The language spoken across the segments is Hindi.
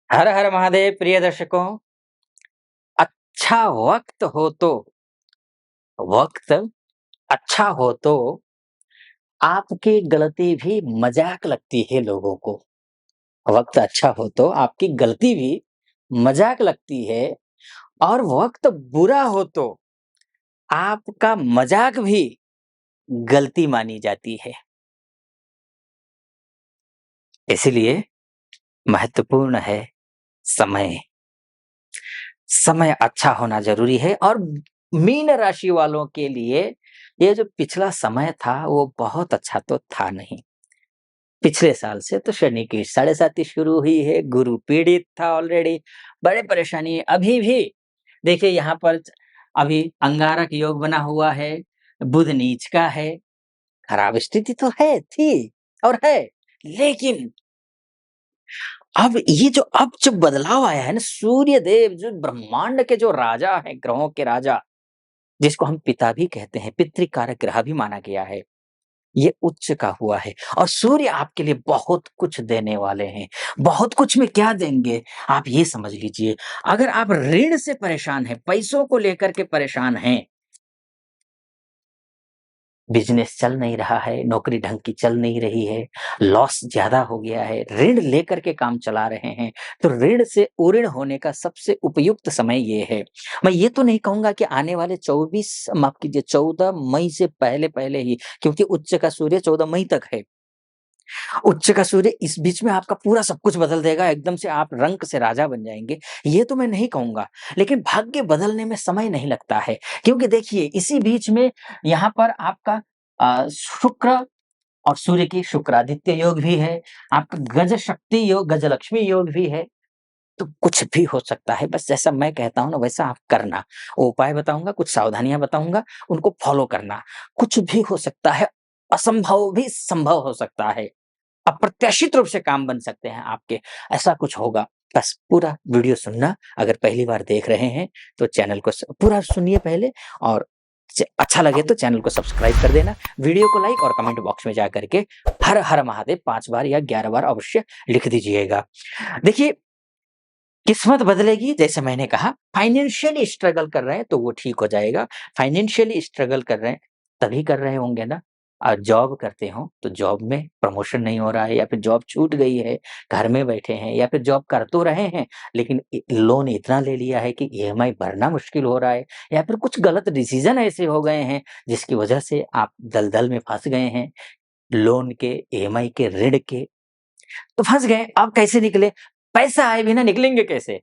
हर हर महादेव प्रिय दर्शकों। अच्छा वक्त अच्छा हो तो आपकी गलती भी मजाक लगती है लोगों को। वक्त अच्छा हो तो आपकी गलती भी मजाक लगती है और वक्त बुरा हो तो आपका मजाक भी गलती मानी जाती है। इसलिए महत्वपूर्ण है समय। समय अच्छा होना ज़रूरी है और मीन राशि वालों के लिए ये जो पिछला समय था वो बहुत अच्छा तो था नहीं। पिछले साल से तो शनि की साढ़े साती शुरू हुई है, गुरु पीड़ित था ऑलरेडी, बड़े परेशानी है। अभी भी देखिए यहाँ पर अभी अंगारक योग बना हुआ है, बुध नीच का है, खराब स्थिति तो है, थी और है। लेकिन अब जो बदलाव आया है ना, सूर्य देव जो ब्रह्मांड के जो राजा हैं, ग्रहों के राजा, जिसको हम पिता भी कहते हैं, पितृकारक ग्रह भी माना गया है, ये उच्च का हुआ है और सूर्य आपके लिए बहुत कुछ देने वाले हैं। बहुत कुछ में क्या देंगे, आप ये समझ लीजिए। अगर आप ऋण से परेशान हैं, पैसों को लेकर के परेशान हैं, बिज़नेस चल नहीं रहा है, नौकरी ढंग की चल नहीं रही है, लॉस ज़्यादा हो गया है, ऋण लेकर के काम चला रहे हैं, तो ऋण से उऋण होने का सबसे उपयुक्त समय ये है। मैं ये तो नहीं कहूँगा कि आने वाले 24 माफ़ कीजिए 14 मई से पहले-पहले ही, क्योंकि उच्च का सूर्य 14 मई तक है। उच्च का सूर्य इस बीच में आपका पूरा सब कुछ बदल देगा, एकदम से आप रंक से राजा बन जाएँगे, ये तो मैं नहीं कहूँगा। लेकिन भाग्य बदलने में समय नहीं लगता है, क्योंकि देखिए इसी बीच में यहाँ पर आपका शुक्र और सूर्य की शुक्रादित्य योग भी है, आपका गज शक्ति योग, गजलक्ष्मी योग भी है, तो कुछ भी हो सकता है। बस जैसा मैं कहता हूँ ना वैसा आप करना। वो उपाय बताऊँगा, कुछ सावधानियाँ बताऊँगा, उनको फ़ॉलो करना। कुछ भी हो सकता है, असंभव भी संभव हो सकता है। अप्रत्याशित रूप से काम बन सकते हैं आपके, ऐसा कुछ होगा। बस पूरा वीडियो सुनना, अगर पहली बार देख रहे हैं तो चैनल को स पूरा सुनिए पहले और अच्छा लगे तो चैनल को सब्सक्राइब कर देना, वीडियो को लाइक और कमेंट बॉक्स में जाकर के हर हर महादेव 5 बार या 11 बार अवश्य लिख दीजिएगा। देखिए, किस्मत बदलेगी जैसे मैंने कहा, फाइनेंशियली स्ट्रगल कर रहे हैं तो वो ठीक हो जाएगा। फाइनेंशियली स्ट्रगल कर रहे हैं, तभी कर रहे होंगे ना। जॉब करते हो तो जॉब में प्रमोशन नहीं हो रहा है या फिर जॉब छूट गई है, घर में बैठे हैं या फिर जॉब कर तो रहे हैं, लेकिन लोन इतना ले लिया है कि ईएमआई भरना मुश्किल हो रहा है या फिर कुछ गलत डिसीजन ऐसे हो गए हैं जिसकी वजह से आप दलदल में फंस गए हैं, लोन के, ईएमआई के, ऋण के। तो फँस गए, अब कैसे निकले? पैसा आए बिना निकलेंगे कैसे?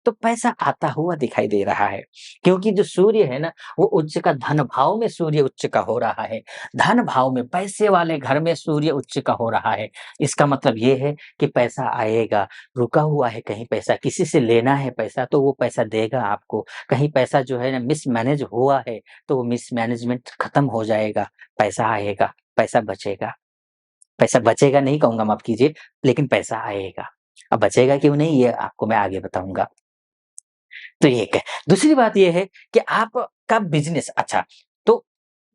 तो पैसा आता हुआ दिखाई दे रहा है, क्योंकि जो सूर्य है ना, वो उच्च का धन भाव में सूर्य उच्च का हो रहा है। धन भाव में, पैसे वाले घर में सूर्य उच्च का हो रहा है। इसका मतलब ये है कि पैसा आएगा, रुका हुआ है कहीं पैसा, किसी से लेना है पैसा तो वो पैसा देगा आपको। कहीं पैसा जो है ना मिसमैनेज हुआ है, तो वो मिसमैनेजमेंट खत्म हो जाएगा, पैसा आएगा, पैसा बचेगा। पैसा बचेगा नहीं कहूँगा माफ़ कीजिए, लेकिन पैसा आएगा। अब बचेगा क्यों नहीं ये आपको मैं आगे बताऊँगा। तो ये एक है। दूसरी बात ये है कि आपका बिज़नेस अच्छा, तो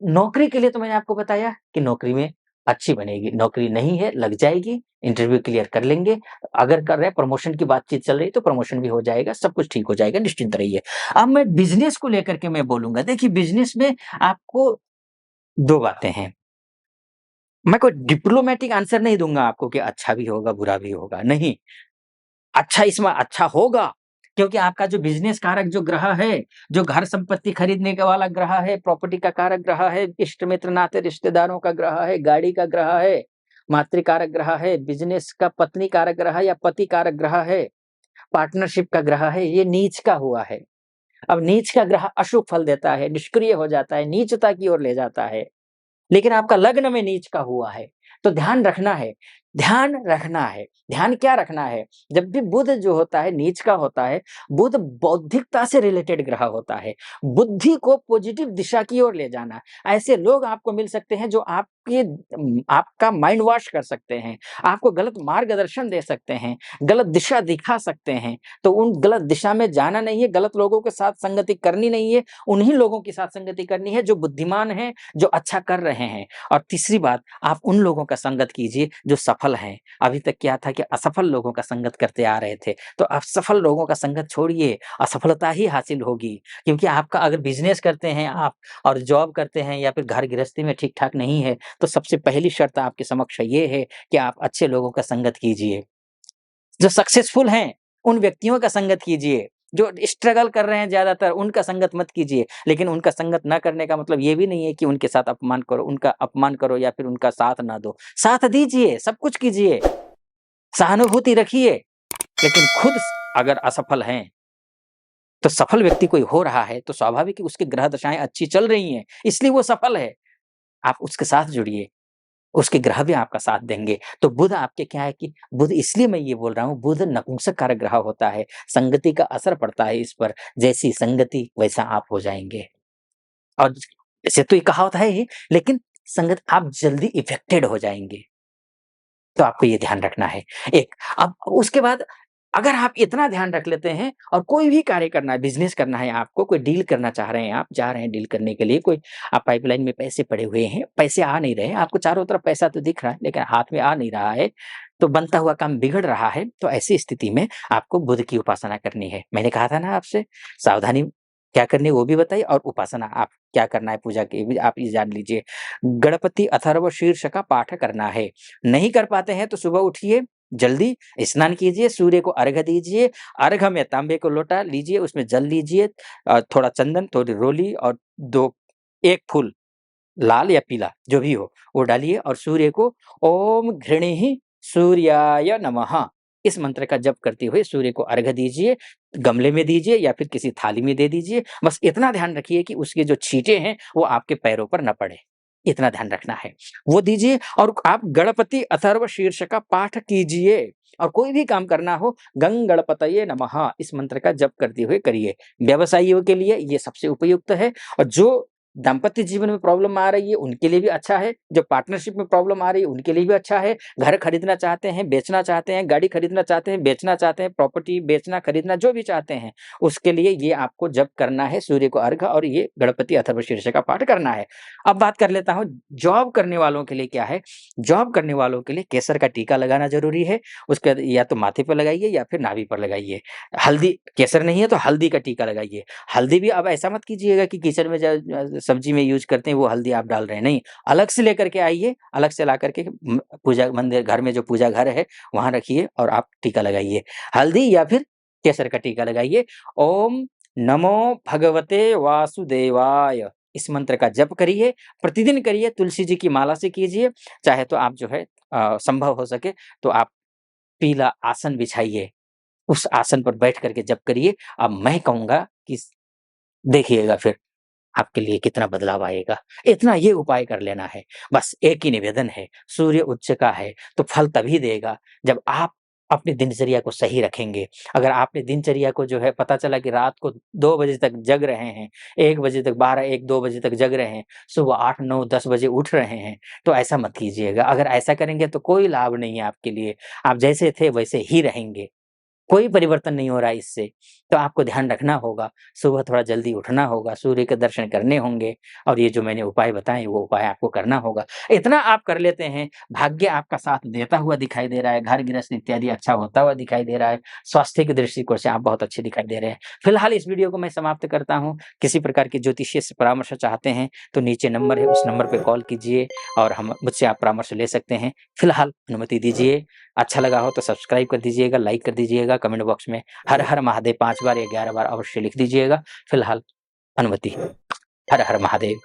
नौकरी के लिए तो मैंने आपको बताया कि नौकरी में अच्छी बनेगी, नौकरी नहीं है लग जाएगी, इंटरव्यू क्लियर कर लेंगे। अगर कर रहे हैं प्रमोशन की बातचीत चल रही है तो प्रमोशन भी हो जाएगा, सब कुछ ठीक हो जाएगा, निश्चिंत रहिए। अब मैं बिज़नेस को लेकर के मैं बोलूँगा, देखिए बिज़नेस में आपको 2 बातें हैं। मैं कोई डिप्लोमैटिक आंसर नहीं दूँगा आपको कि अच्छा भी होगा, बुरा भी होगा, नहीं। अच्छा इसमें अच्छा होगा, क्योंकि आपका जो बिज़नेस कारक जो ग्रह है, जो घर संपत्ति खरीदने का वाला ग्रह है, प्रॉपर्टी का कारक ग्रह है, इष्ट मित्र नाते रिश्तेदारों का ग्रह है, गाड़ी का ग्रह है, मातृ कारक ग्रह है, बिज़नेस का पत्नी कारक ग्रह या पति कारक ग्रह है, पार्टनरशिप का ग्रह है, ये नीच का हुआ है। अब नीच का ग्रह अशुभ फल देता है, निष्क्रिय हो जाता है, नीचता की ओर ले जाता है। लेकिन आपका लग्न में नीच का हुआ है, तो ध्यान रखना है, ध्यान रखना है। ध्यान क्या रखना है? जब भी बुध जो होता है नीच का होता है, बुध बौद्धिकता से रिलेटेड ग्रह होता है। बुद्धि को पॉजिटिव दिशा की ओर ले जाना। ऐसे लोग आपको मिल सकते हैं जो आपका माइंड वॉश कर सकते हैं, आपको गलत मार्गदर्शन दे सकते हैं, गलत दिशा दिखा सकते हैं। तो उन गलत दिशा में जाना नहीं है, गलत लोगों के साथ संगति करनी नहीं है, उन्हीं लोगों के साथ संगति करनी है जो बुद्धिमान हैं, जो अच्छा कर रहे हैं। और तीसरी बात, आप उन लोगों का संगत कीजिए जो सफल हैं, अभी तक क्या था कि असफल लोगों का संगत करते आ रहे थे, तो अब सफल लोगों का संगत छोड़िए, असफलता ही हासिल होगी। क्योंकि आपका अगर बिज़नेस करते हैं आप और जॉब करते हैं या फिर घर गृहस्थी में ठीक-ठाक नहीं है, तो सबसे पहली शर्त आपके समक्ष ये है कि आप अच्छे लोगों का संगत कीजिए। जो सक्सेसफुल हैं, उन व्यक्तियों का संगत कीजिए। जो स्ट्रगल कर रहे हैं ज़्यादातर, उनका संगत मत कीजिए। लेकिन उनका संगत ना करने का मतलब ये भी नहीं है कि उनके साथ अपमान करो, उनका अपमान करो या फिर उनका साथ ना दो। साथ दीजिए, सब कुछ कीजिए, सहानुभूति रखिए, लेकिन खुद अगर असफल हैं, तो सफल व्यक्ति कोई हो रहा है, तो स्वाभाविक है उसकी ग्रह दशाएँ अच्छी चल रही हैं, इसलिए वो सफल है। आप उसके साथ जुड़िए। उसके ग्रह भी आपका साथ देंगे। तो बुध आपके क्या है कि बुध इसलिए मैं ये बोल रहा हूँ, बुध नपुंसक कारक ग्रह होता है, संगति का असर पड़ता है इस पर, जैसी संगति वैसा आप हो जाएँगे। और वैसे तो ये कहावत है ही, लेकिन संगत आप जल्दी इफ़ेक्टेड हो जाएँगे। तो आपको ये ध्यान रखना है। एक अब उसके बाद अगर आप इतना ध्यान रख लेते हैं और कोई भी कार्य करना है, बिज़नेस करना है आपको, कोई डील करना चाह रहे हैं आप, जा रहे हैं डील करने के लिए, कोई आप पाइपलाइन में पैसे पड़े हुए हैं, पैसे आ नहीं रहे हैं, आपको चारों तरफ पैसा तो दिख रहा है, लेकिन हाथ में आ नहीं रहा है, तो बनता हुआ काम बिगड़ रहा है, तो ऐसी स्थिति में आपको बुध की उपासना करनी है। मैंने कहा था ना आपसे, सावधानी क्या करनी है वो भी बताइए और उपासना आप क्या करना है पूजा की भी आप ये जान लीजिए। गणपति अथर्व शीर्ष का पाठ करना है। नहीं कर पाते हैं तो सुबह उठिए, जल्दी स्नान कीजिए, सूर्य को अर्घ्य दीजिए, अर्घ्य में तांबे को लोटा लीजिए, उसमें जल लीजिए, थोड़ा चंदन, थोड़ी रोली और 2 1 फूल लाल या पीला जो भी हो, वो डालिए और सूर्य को ओम घृणिः सूर्याय नमः इस मंत्र का जप करते हुए सूर्य को अर्घ्य दीजिए, गमले में दीजिए या फिर किसी थाली में दे दीजिए। बस इतना ध्यान रखिए कि उसके जो छींटे हैं, वो आपके पैरों पर ना पड़े, इतना ध्यान रखना है। वो दीजिए और आप गणपति अथर्व शीर्ष का पाठ कीजिए और कोई भी काम करना हो, गंग गणपतये नमः इस मंत्र का जप करते हुए करिए। व्यवसायियों के लिए ये सबसे उपयुक्त है और जो दाम्पत्य जीवन में प्रॉब्लम आ रही है, उनके लिए भी अच्छा है, जो पार्टनरशिप में प्रॉब्लम आ रही है, उनके लिए भी अच्छा है, घर खरीदना चाहते हैं, बेचना चाहते हैं, गाड़ी खरीदना चाहते हैं, बेचना चाहते हैं, प्रॉपर्टी बेचना, खरीदना जो भी चाहते हैं, उसके लिए ये आपको जप करना है, सूर्य को अर्घ्य और ये गणपति अथर्व शीर्ष का पाठ करना है। अब बात कर लेता हूँ, जॉब करने वालों के लिए क्या है, जॉब करने वालों के लिए केसर का टीका लगाना ज़रूरी है, उसके बाद या तो माथे पे लगाइए या फिर नाभि पर लगाइए। हल्दी केसर नहीं है तो हल्दी का टीका लगाइए। हल्दी भी अब ऐसा मत कीजिएगा कि किचन में सब्जी में यूज़ करते हैं वो हल्दी आप डाल रहे हैं, नहीं, अलग से लेकर के आइए, अलग से ला कर के पूजा मंदिर घर में जो पूजा घर है, वहाँ रखिए और आप टीका लगाइए। हल्दी या फिर केसर का टीका लगाइए। ओम नमो भगवते वासुदेवाय इस मंत्र का जप करिए, प्रतिदिन करिए, तुलसी जी की माला से कीजिए, चाहे तो आप जो है संभव हो सके तो आप पीला आसन बिछाइए, उस आसन पर बैठ कर के जप करिए। अब मैं कहूँगा कि देखिएगा फिर आपके लिए कितना बदलाव आएगा। इतना ये उपाय कर लेना है। बस एक ही निवेदन है, सूर्य उच्च का है, तो फल तभी देगा जब आप अपनी दिनचर्या को सही रखेंगे। अगर आपने दिनचर्या को जो है पता चला कि रात को 2 बजे तक जग रहे हैं, 1 बजे तक 12-1-2 बजे तक जग रहे हैं, सुबह 8-9-10 बजे उठ रहे हैं, तो ऐसा मत कीजिएगा। अगर ऐसा करेंगे तो कोई लाभ नहीं है आपके लिए। आप जैसे थे वैसे ही रहेंगे। कोई परिवर्तन नहीं हो रहा है इससे, तो आपको ध्यान रखना होगा, सुबह थोड़ा जल्दी उठना होगा, सूर्य के दर्शन करने होंगे और ये जो मैंने उपाय बताए वो उपाय आपको करना होगा। इतना आप कर लेते हैं, भाग्य आपका साथ देता हुआ दिखाई दे रहा है, घर गृहस्थ इत्यादि अच्छा होता हुआ दिखाई दे रहा है, स्वास्थ्य के दृष्टिकोण से आप बहुत अच्छे दिखाई दे रहे हैं। फिलहाल इस वीडियो को मैं समाप्त करता हूँ, किसी प्रकार की ज्योतिषीय से परामर्श चाहते हैं, तो नीचे नंबर है उस नंबर पे कॉल कीजिए और हम मुझसे आप परामर्श ले सकते हैं। फिलहाल अनुमति दीजिए, अच्छा लगा हो तो सब्सक्राइब कर दीजिएगा, लाइक कर दीजिएगा, कमेंट बॉक्स में हर हर महादेव 5 बार या 11 बार अवश्य लिख दीजिएगा। फिलहाल अनुमति। हर हर महादेव।